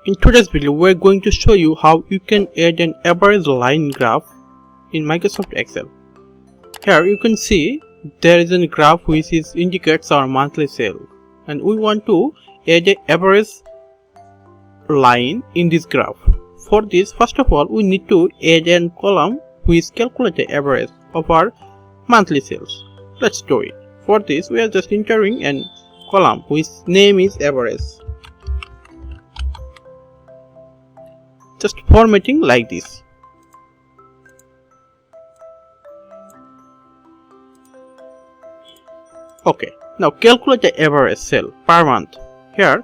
In today's video, we're going to show you how you can add an average line graph in Microsoft Excel. Here you can see there is a graph which indicates our monthly sale, and we want to add an average line in this graph. For this, first of all, we need to add a column which calculates the average of our monthly sales. Let's do it. For this, we are just entering a column which name is average. Just formatting like this. Okay, now calculate the average sale per month. Here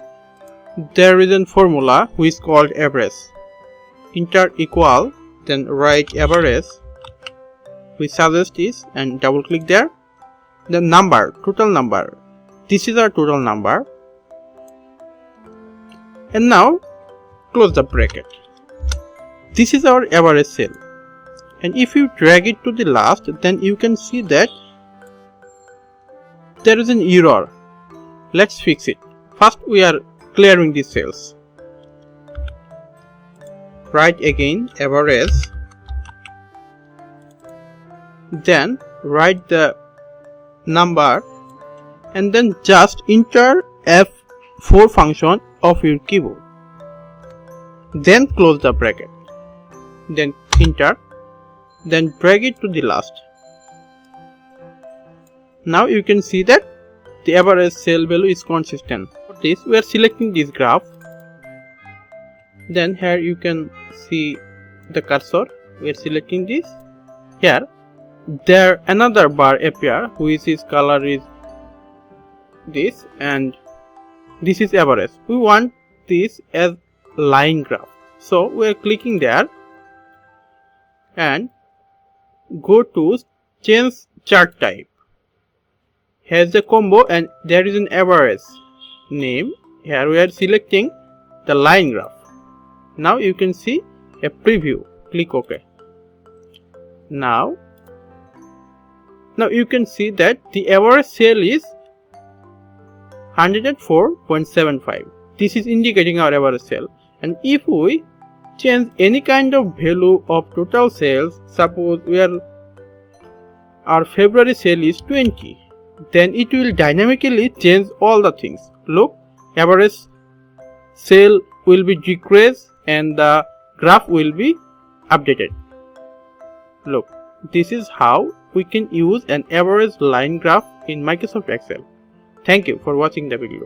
there is a formula which is called average. Enter equal, then write average. We suggest this and double click there. The number, total number. This is our total number. And now close the bracket. This is our average sale, and if you drag it to the last, then you can see that there is an error. Let's fix it. First we are clearing the cells. Write again average, then write the number, and then just enter F4 function of your keyboard. Then close the bracket. Then enter, then drag it to the last. Now you can see that the average sale value is consistent. For this, we are selecting this graph. Then here you can see the cursor. We are selecting this. Here there another bar appear which is color is this, and this is average. We want this as line graph, so we are clicking there and go to change chart type. Here's the combo, and there is an average name. Here we are selecting the line graph. Now you can see a preview. Click OK. Now you can see that the average sale is 104.75. This is indicating our average sale. And if we change any kind of value of total sales, suppose our February sale is 20, then it will dynamically change all the things. Look, average sale will be decreased and the graph will be updated. Look, this is how we can use an average line graph in Microsoft Excel. Thank you for watching the video.